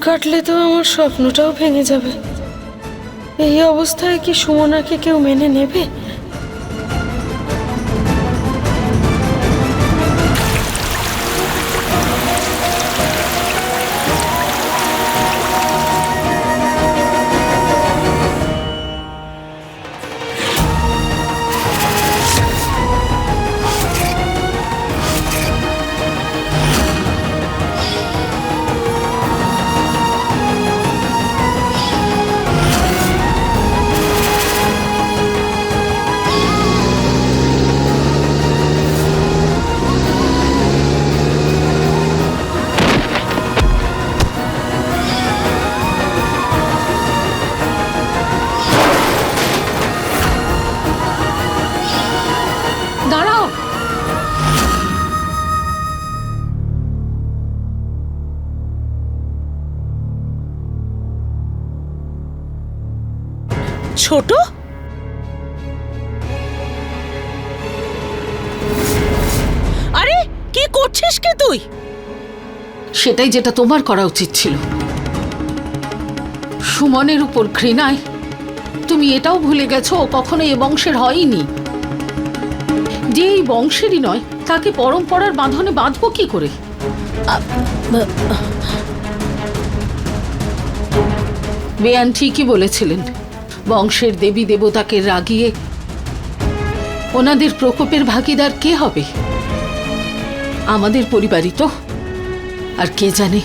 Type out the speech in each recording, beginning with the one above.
কাটলে তো আমার স্বপ্নটাও ভেঙে যাবে। এই অবস্থায় কি সুমনাকে কেউ মেনে নেবে? দাঁড়াও, ছোট, আরে কি করছিস কি তুই? সেটাই যেটা তোমার করা উচিত ছিল। সুমনের উপর ঘৃণায় তুমি এটাও ভুলে গেছো ও কখনো এ বংশের হয়নি। যে এই বংশেরই নয় তাকে পরম্পরার বাঁধনে বাঁধবো কি করে? বেয়ান ঠিকই বলেছিলেন, বংশের দেবী দেবতাকে রাগিয়ে ওনাদের প্রকোপের ভাগিদার কে হবে? আমাদের পরিবারই তো। আর কে জানে,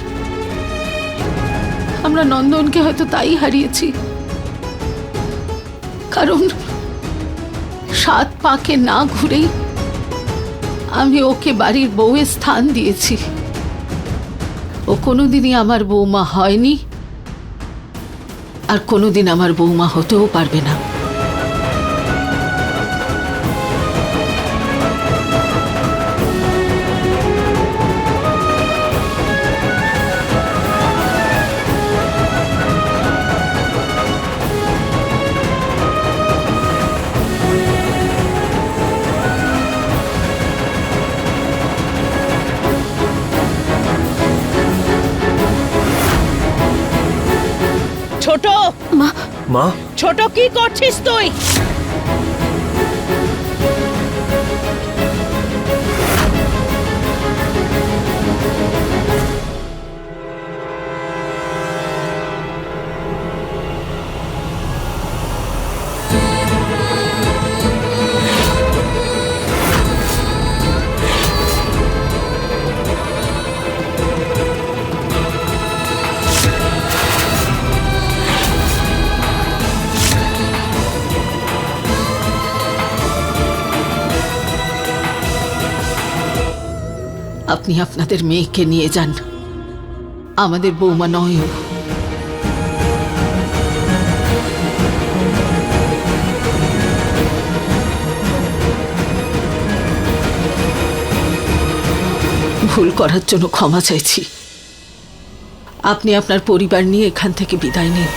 আমরা নন্দনকে হয়তো তাই হারিয়েছি, কারণ 7 পাকে না ঘুরেই আমি ওকে বাড়ির বউয়ের স্থান দিয়েছি। ও কোনোদিনই আমার বৌমা হয়নি, আর কোনোদিন আমার বৌমা হতেও পারবে না। ছোট মা, মা, ছোট কি করছিস তুই? আপনি আপনাদের মেয়েকে নিয়ে যান, আমাদের বৌমা নয় ও। ভুল করার জন্য ক্ষমা চাইছি। আপনি আপনার পরিবার নিয়ে এখান থেকে বিদায় নিন।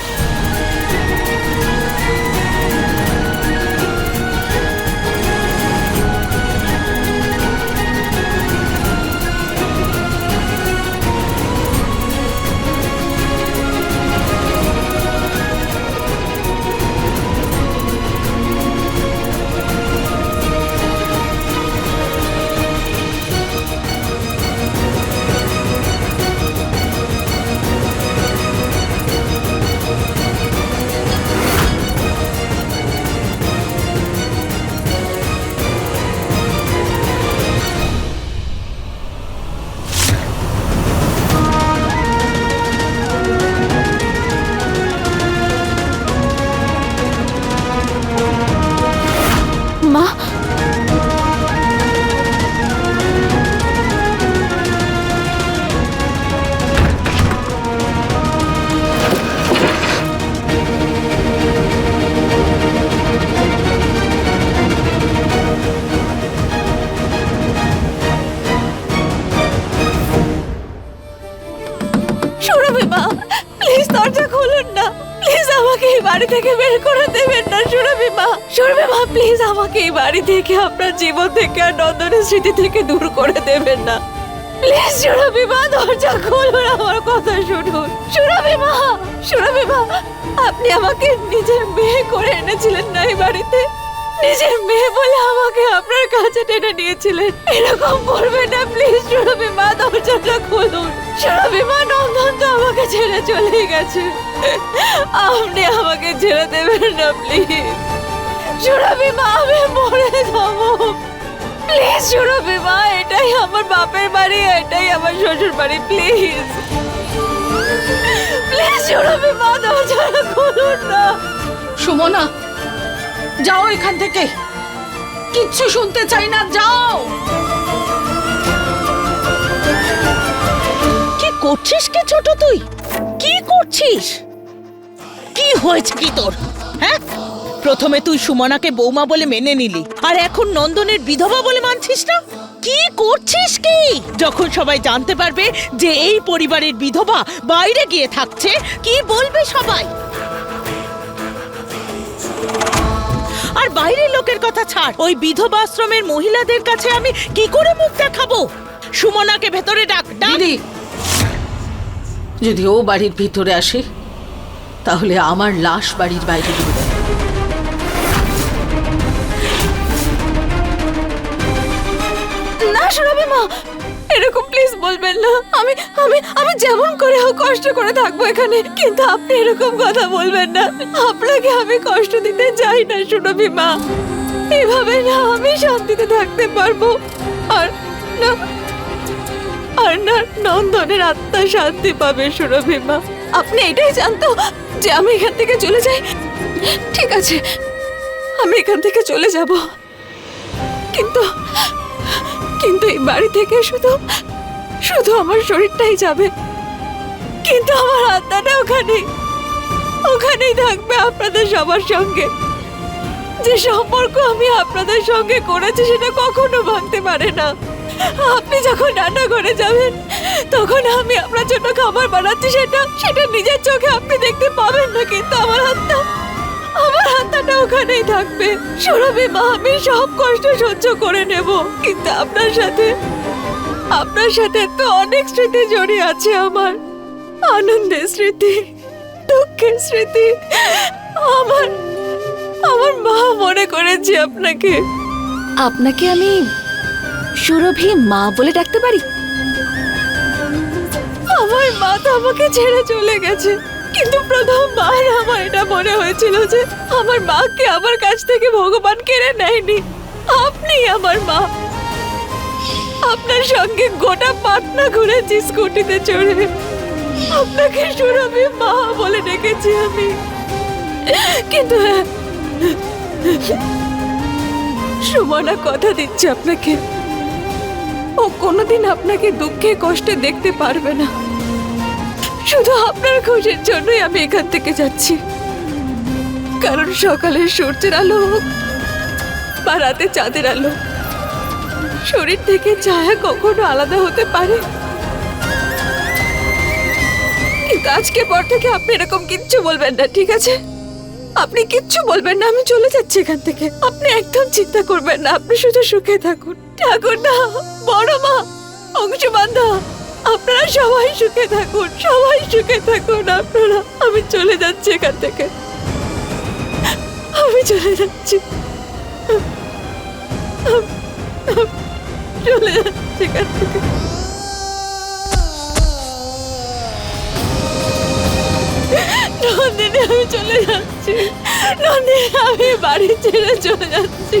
মা, সুরভি মা, প্লিজ দরজা খুলুন না। প্লিজ আমাকে এই বাড়ি থেকে বের করে দেবেন না সুরভি মা। সুরভি মা, প্লিজ আমাকে এই বাড়ি থেকে, আপনার জীবন থেকে আর নন্দনের স্মৃতি থেকে দূর করে দেবেন না। প্লিজ সুরভি মা দরজা খুলুন, আমার কথা শুনুন। সুরভি মা, সুরভি মা, আপনি আমাকে নিজের মেয়ে করে এনেছিলেন না এই বাড়িতে, নিজের মেয়ে বলে আমাকে আপনার কাছে টেনে নিয়েছিলেন। এরকম করবেন না প্লিজ সুরভি মা, দরজাটা খুলুন। সুরভি মা, নন্দন তো আমাকে ছেড়ে চলে গেছে, আপনি আমাকে ছেড়ে দেবেন না প্লিজ। সুরভি মা, আমি মরে যাবো প্লিজ। সুরভি মা, এটাই আমার বাপের বাড়ি, এটাই আমার শ্বশুর বাড়ি, প্লিজ প্লিজ সুরভি মা, দরজাটা খুলুন না। সুমনা, যাও এখান থেকে, কিচ্ছু শুনতে চাই না, যাও। কি করছিস কি ছোট তুই? কি করছিস? কি হয়েছে কি তোর? হ্যাঁ, প্রথমে তুই সুমনাকে বৌমা বলে মেনে নিলি, আর এখন নন্দনের বিধবা বলে মানছিস না? কি করছিস কি? যখন সবাই জানতে পারবে যে এই পরিবারের বিধবা বাইরে গিয়ে থাকছে, কি বলবে সবাই? আর বাইরের লোকের কথা ছাড়, ওই বিধবা আশ্রমের মহিলাদের কাছে আমি কি করে মুখ দেখাবো? সুমনাকে ভেতরে ডাক, ডাক। দিদি, যদি ও বাড়ির ভিতরে আসে তাহলে আমার লাশ বাড়ির বাইরে বেরোবে। না সুরভি মা, এরকম প্লিজ বলবেন না। আমি আমি আমি যেমন করে হোক কষ্ট করে থাকবো এখানে, কিন্তু আপনি এরকম কথা বলবেন না। আপনাকে আমি কষ্ট দিতে চাই না সুরভি মা, এভাবে না আমি শান্তিতে থাকতে পারবো। আর না, আর না নন্দনের আত্মা শান্তি পাবে সুরভি মা। আপনি এটাই জানতো যে আমি এখান থেকে চলে যাই? ঠিক আছে, আমি এখান থেকে চলে যাব, কিন্তু কিন্তু এই বাড়ি থেকে শুধু শুধু আমার শরীরটাই যাবে, কিন্তু আমার আত্মাটা ওখানেই থাকবে আপনাদের সবার সঙ্গে। যে সম্পর্ক আমি আপনাদের সঙ্গে করেছি সেটা কখনো ভাঙতে পারে না। আপনি যখন রান্না করে যাবেন তখন আমি আপনার জন্য খাবার বানাচ্ছি, সেটা নিজের চোখে আপনি দেখতে পাবেন না, কিন্তু আমার আত্মাটা ওখানেই থাকবে। সুরভি মা, আমি সব কষ্ট সহ্য করে নেব, কিন্তু আপনার সাথে তো অনেক স্মৃতি জড়িয়ে আছে আমার, আনন্দের স্মৃতি, দুঃখের স্মৃতি। আমার মা মনে করেছে আপনাকে। আপনাকে আমি সুরভি মা বলে ডাকতে পারি? আমার মা তো আমাকে ছেড়ে চলে গেছে, কিন্তু প্রথমবার আমার এটা মনে হয়েছিল যে আমার মাকে আমার কাছ থেকে ভগবান কেড়ে নেয়নি। আপনি আমার মা। আপনার সঙ্গে গোটা পাটনা ঘুরেছি স্কুটিতে চড়ে, আপনাকে সুরভি মা বলে ডেকেছি আমি, কিন্তু সুমনা কথা দিচ্ছে আপনাকে, ও কোনোদিন আপনাকে দুঃখে কষ্টে দেখতে পারবে না। শুধু আপনার খুশির জন্যই আমি এখান থেকে যাচ্ছি, কারণ সকালের সূর্যের আলো হোক বা রাতে চাঁদের আলো, শরীর থেকে ছায়া কখনো আলাদা হতে পারে। কিন্তু আজকের পর থেকে আপনি এরকম কিচ্ছু বলবেন না, ঠিক আছে? আপনি কিচ্ছু বলবেন না, আমি চলে যাচ্ছি এখান থেকে। আপনি একদম চিন্তা করবেন না, আপনি শুধু সুখে থাকুন। ঠাকুর না, বড় মা, অংশবান্ধা, আপনারা সবাই সুখে থাকুন, সবাই সুখে থাকুন আপনারা। আমি চলে যাচ্ছি এখান থেকে, আমি চলে যাচ্ছি, চলে যাচ্ছি এখান থেকে। নন্দিনী, আমি চলে যাচ্ছি। নন্দিনী, আমি বাড়ি ছেড়ে চলে যাচ্ছি।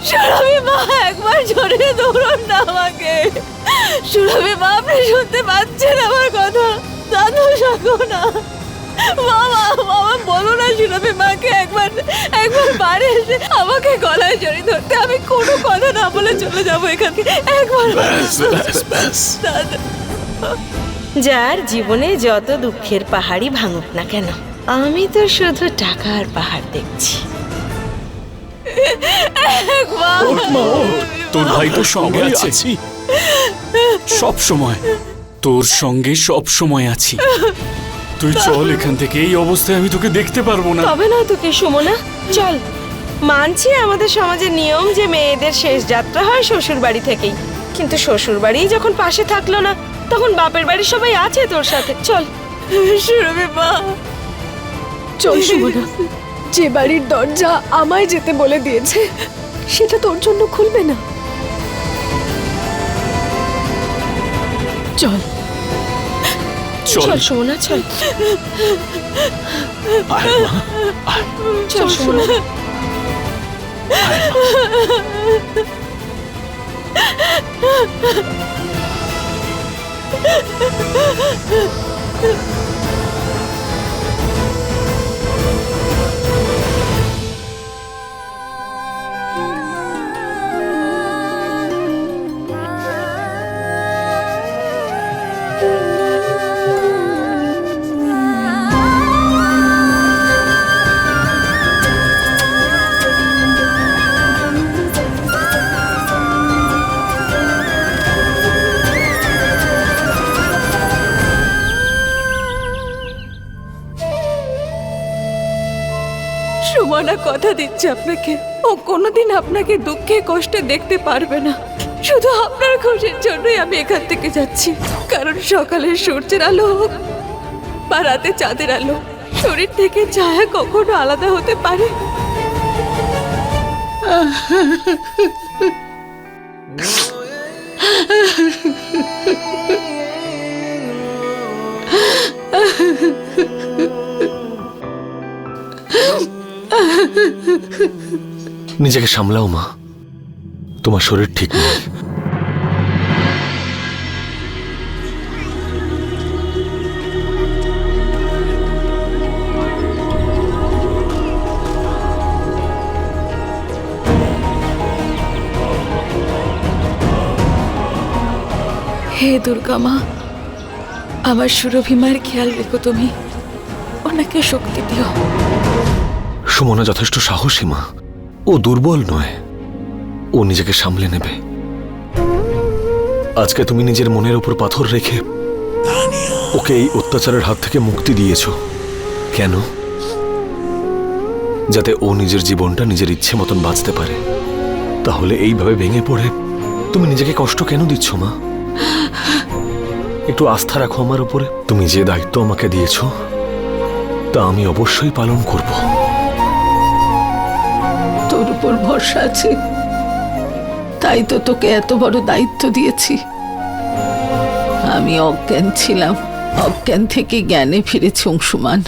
সুরভি মা, একবার জড়িয়ে ধরুন না আমাকে। সুরভি মা, আপনি শুনতে পাচ্ছেন আমার কথা? দাদু শাকো না, মামা মামা বলো না সুরভি মাকে একবার বাড়ি এসে আমাকে গলায় জড়িয়ে ধরতে। আমি কোনো কথা না বলে চলে যাবো এখান থেকে, একবার। দাদা, যার জীবনে যত দুঃখের পাহাড়ই ভাঙুক না কেন, আমি তো শুধু টাকার পাহাড় দেখছি। একবার। তোর ভাই তোর সঙ্গে আছি, সব সময় তোর সঙ্গে সব সময় আছি। তুই চল এখান থেকে, এই অবস্থায় আমি তোকে দেখতে পারবো না। তবে না তোকে সুমনা, চল। মানছি আমাদের সমাজের নিয়ম যে মেয়েদের শেষ যাত্রা হয় শ্বশুর বাড়ি থেকেই, কিন্তু শ্বশুর বাড়ি যখন পাশে থাকলো না, তখন বাপের বাড়ির সবাই আছে তোর সাথে। চল। সুরভি মা, চল সুমনা। যে বাড়ির দরজা আমায় যেতে বলে দিয়েছে সেটা তোর জন্য খুলবে না। চল চল চল সুমনা, চল। আয় মা, আয়। চল সুমনা। সুমনা কথা দিচ্ছে আপনাকে, ও কোনোদিন আপনাকে দুঃখে কষ্টে দেখতে পারবে না। শুধু আপনার খুশির জন্যই আমি এখান থেকে যাচ্ছি। কারণ সকালের সূর্যের আলো হোক বা রাতে চাঁদের আলো, শরীর থেকে ছায়া কখনো আলাদা হতে পারে? নিজেকে সামলাও মা, তোমার শরীর ঠিক নেই। হে দুর্গা মা, আমার সুরভি মায়ের খেয়াল রেখো তুমি, ওনাকে শক্তি দিও। সুমনা যথেষ্ট সাহসী মা, ও দুর্বল নয়, ও নিজেকে সামলে নেবে। আজকে তুমি নিজের মনের উপর পাথর রেখে ওকে এই অত্যাচারের হাত থেকে মুক্তি দিয়েছ। কেন? যাতে ও নিজের জীবনটা নিজের ইচ্ছে মতন বাঁচতে পারে। তাহলে এইভাবে ভেঙে পড়ে তুমি নিজেকে কষ্ট কেন দিচ্ছ মা? একটু আস্থা রাখো আমার উপরে। তুমি যে দায়িত্ব আমাকে দিয়েছ তা আমি অবশ্যই পালন করব। তোর উপর ভরসা আছে, তাই তো তোকে এত বড় দায়িত্ব দিয়েছি। আমি অজ্ঞান ছিলাম, অজ্ঞান থেকে জ্ঞানে ফিরেছি অংশুমান।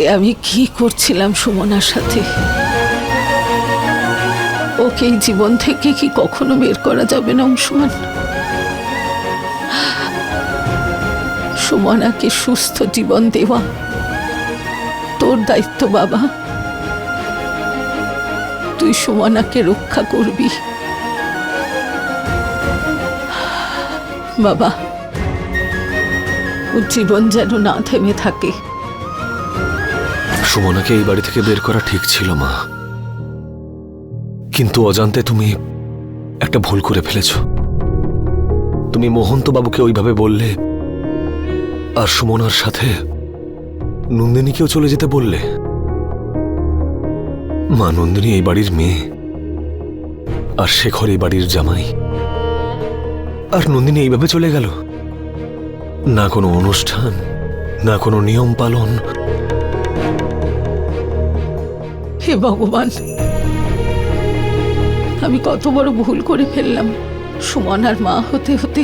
এ আমি কি করছিলাম সুমনার সাথে? ওকে এই জীবন থেকে কি কখনো বের করা যাবে না অংশুমান? সুমনাকে সুস্থ জীবন দেওয়া তোর দায়িত্ব বাবা। তুই সুমনাকে রক্ষা করবি বাবা। ওর জীবন যেন না থেমে থাকে। সুমনাকে এই বাড়ি থেকে বের করা ঠিক ছিল মা, কিন্তু অজান্তে তুমি একটা ভুল করে ফেলেছ। তুমি মোহন্ত বাবুকে ওইভাবে বললে, আর সুমনার সাথে নন্দিনীকেও চলে যেতে বললে। মা, নন্দিনী এই বাড়ির মেয়ে, আর শেখর এই বাড়ির জামাই। আর নন্দিনী এইভাবে চলে গেল, না কোনো অনুষ্ঠান, না কোনো নিয়ম পালন। হে ভগবান, আমি কত বড় ভুল করে ফেললাম। সুমনার মা হতে হতে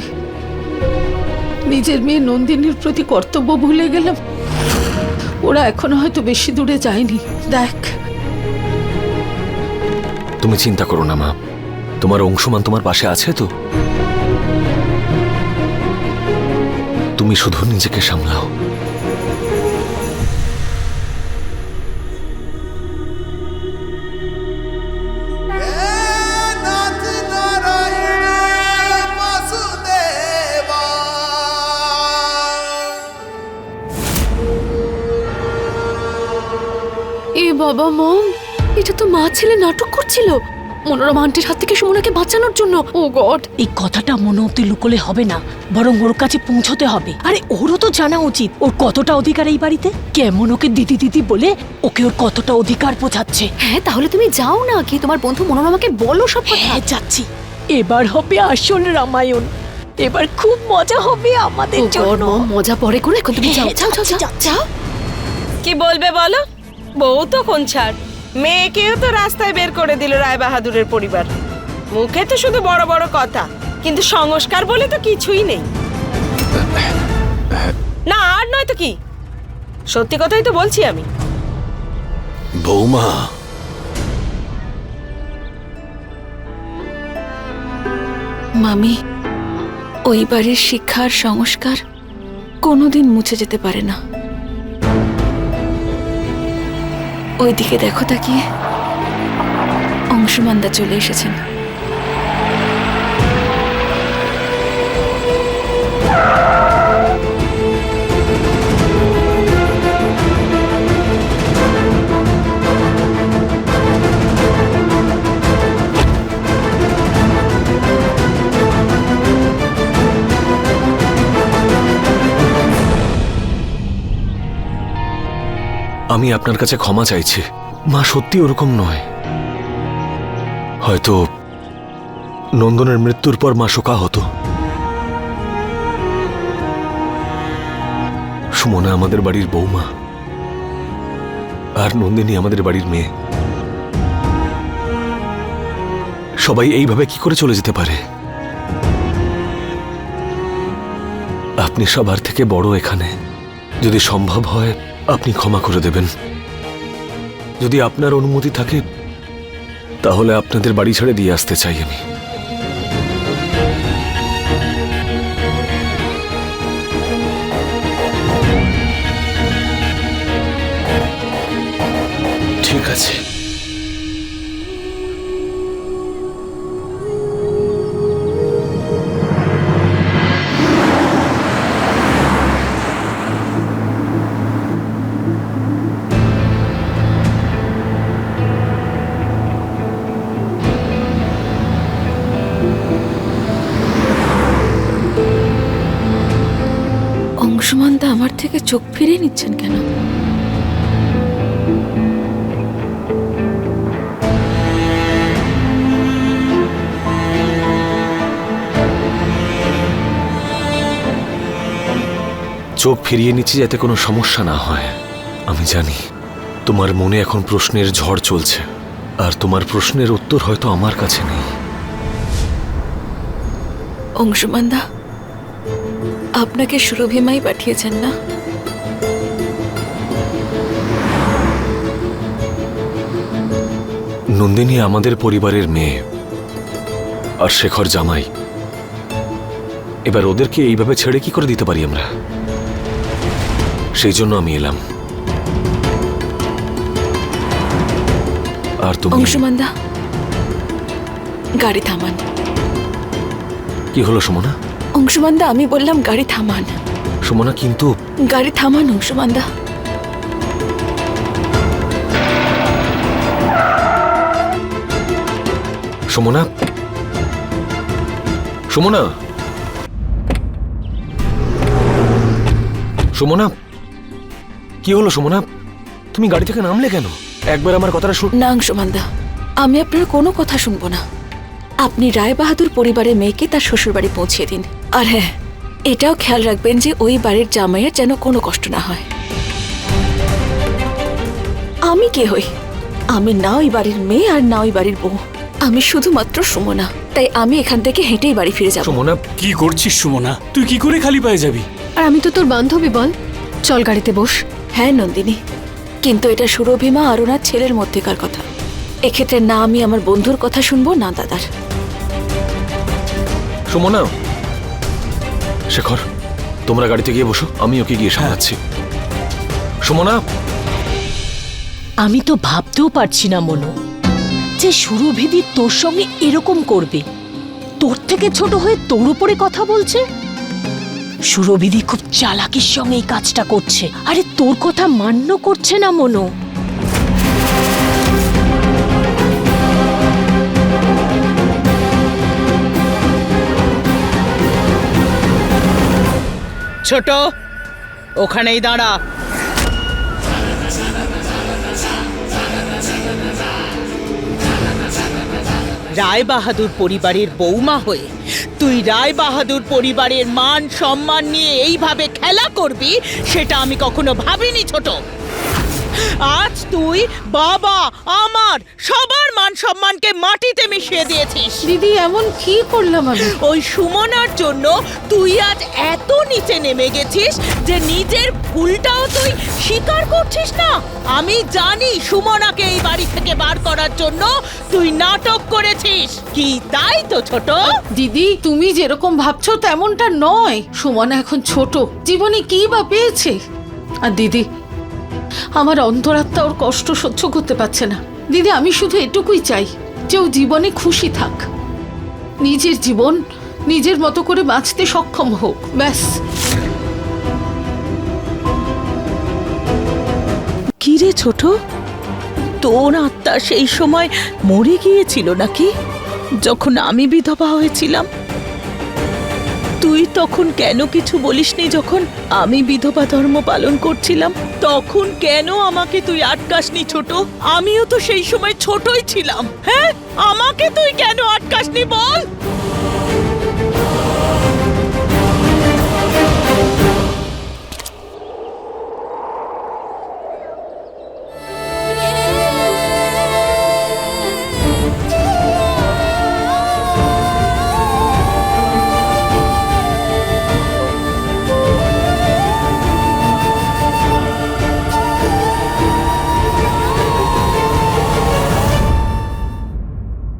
নিজের মেয়ে নন্দিনীর প্রতি কর্তব্য ভুলে গেলাম। ওরা এখনো হয়তো বেশি দূরে যায়নি। দেখ, তুমি চিন্তা করো না মা, তোমার অংশমান তোমার পাশে আছে তো। তুমি শুধু নিজেকে সামলাও। এ বাবা, মম, এটা তো মা ছেলে নাটক করছিল। মনোরমা আন্টির হাত থেকে সুমনাকে বাঁচানোর জন্য। ও গড! এই কথাটা মনে অব্দি লুকোলে হবে না, বরং ওর কাছে পৌঁছতে হবে। আরে ওরও তো জানা উচিত ওর কতটা অধিকার এই বাড়িতে। কেমন ওকে দিদি দিদি বলে ওকে ওর কতটা অধিকার বোঝাচ্ছে। হ্যাঁ, তাহলে তুমি যাও না, কি তোমার বন্ধু মনোরমাকে বলো সব কথা। হ্যাঁ যাচ্ছি, এবার হবে আসল রামায়ণ। এবার খুব মজা হবে আমাদের ও গড, জন্য। মম, মজা পরে করে, এখন তুমি যাও হ্যাঁ, যাও যাও যাচ্ছি, যাও যাও। কি বলবে বলো? বউ তো কোন ছাড়, মেয়েকেও তো রাস্তায় বের করে দিল রায় বাহাদুরের পরিবার। মুখে তো শুধু বড় বড় কথা, কিন্তু সংস্কার বলে তো কিছুই নেই। না আর নয় তো কি, সত্যি কথাই তো বলছি আমি। বৌমা, মামি, ওই বাড়ির শিক্ষার সংস্কার কোনোদিন মুছে যেতে পারে না। ওইদিকে দেখো তাকিয়ে, অংশুমানদা চলে এসেছেন। আমি আপনার কাছে ক্ষমা চাইছি। মা সত্যি ওরকম নয়। হয়তো নন্দনের মৃত্যুর পর মা শোকা হতো। সুমনা আমাদের বাড়ির বৌমা, আর নন্দিনী আমাদের বাড়ির মেয়ে। সবাই এইভাবে কি করে চলে যেতে পারে? আপনি সবার থেকে বড় এখানে, যদি সম্ভব হয় আপনি ক্ষমা করে দেবেন। যদি আপনার অনুমতি থাকে তাহলে আপনাদের বাড়ি ছেড়ে দিয়ে আসতে চাই আমি। ঠিক আছে। অংশুমানদা আমার থেকে চোখ ফিরিয়ে নিচ্ছেন কেন? চোখ ফিরিয়ে নিচ্ছি যাতে কোনো সমস্যা না হয়। আমি জানি তোমার মনে এখন প্রশ্নের ঝড় চলছে, আর তোমার প্রশ্নের উত্তর হয়তো আমার কাছে নেই। অংশুমানদা, আপনাকে সুরভিমাই পাঠিয়েছেন না? নন্দিনী আমাদের পরিবারের মেয়ে, আর শেখর জামাই। এবার ওদেরকে এইভাবে ছেড়ে কি করে দিতে পারি আমরা? সেই জন্য আমি এলাম। আর তুমি? অংশুমানদা, গাড়ি থামান। কি হলো সুমনা? অংশুমানদা, আমি বললাম গাড়ি থামান। সুমনা, কিন্তু গাড়ি থামান অংশুমানদা। সুমনা, সুমনা, সুমনা, কি হলো সুমনা? তুমি গাড়ি থেকে নামলে কেন? একবার আমার কথাটা শুন। না অংশুমানদা, আমি আপনার কোনো কথা শুনবো না। আপনি রায় বাহাদুর পরিবারের মেয়েকে তার শ্বশুরবাড়ি পৌঁছিয়ে দিন। আর হ্যাঁ, এটাও খেয়াল রাখবেন যে ওই বাড়ির জামাইয়ের যেন কোনো কষ্ট না হয়। আমি কে হই? আমি না ওই বাড়ির মেয়ে আর না ওই বাড়ির বউ। আমি শুধুমাত্র সুমনা। তাই আমি এখান থেকে হেঁটেই বাড়ি ফিরে যাব। সুমনা, কি করছিস সুমনা? তুই কি করে খালি পায়ে যাবি? আর আমি তো তোর বান্ধবী, বল চল গাড়িতে বস। হ্যাঁ নন্দিনী, কিন্তু এটা সুরভিমা আর ওনার ছেলের মধ্যেকার কথা। এক্ষেত্রে না আমি আমার বন্ধুর কথা শুনবো, না দাদার। সুমনা, শেখর, তোমরা গাড়িতে গিয়ে বসো, আমি ওকে গিয়ে সামলাচ্ছি। সুমনা, আমি তো ভাবতেও পারছি না মনো, যে সুরভিদি তোর সঙ্গে এরকম করবে। তোর থেকে ছোট হয়ে তোর উপরে কথা বলছে। সুরভিদি খুব চালাকির সঙ্গে এই কাজটা করছে। আরে তোর কথা মান্য করছে না মনো। ছোট, ওখানেই দাঁড়া। রায় বাহাদুর পরিবারের বৌমা হয়ে তুই রায় বাহাদুর পরিবারের মান সম্মান নিয়ে এইভাবে খেলা করবি, সেটা আমি কখনো ভাবিনি ছোট। আজ তুই বাবা আমার সবার মান সম্মানকে মাটিতে মিশিয়ে দিয়েছিস। দিদি এমন কি করলাম আমি? ওই সুমনার জন্য তুই আজ এত নিচে নেমে গেছিস যে নিজের ভুলটাও তুই স্বীকার করছিস না। আমি জানি সুমনাকে এই বাড়ি থেকে বার করার জন্য তুই নাটক করেছিস, কি তাই তো ছোট? দিদি তুমি যেরকম ভাবছো তেমনটা নয়। সুমনা এখন ছোট, জীবনে কি বা পেয়েছে। আর দিদি আমার অন্তরাত্মা ওর কষ্ট সহ্য করতে পারছে না। দিদি আমি শুধু এটুকুই চাই যে ও জীবনে খুশি থাক, নিজের জীবন নিজের মতো করে বাঁচতে সক্ষম হোক, ব্যাস। কি রে ছোট, তোর আত্মা সেই সময় মরে গিয়েছিল নাকি, যখন আমি বিধবা হয়েছিলাম? তুই তখন কেন কিছু বলিসনি? যখন আমি বিধবা ধর্ম পালন করছিলাম তখন কেন আমাকে তুই আটকাসনি ছোট? আমিও তো সেই সময় ছোটই ছিলাম। হ্যাঁ, আমাকে তুই কেন আটকাসনি বল?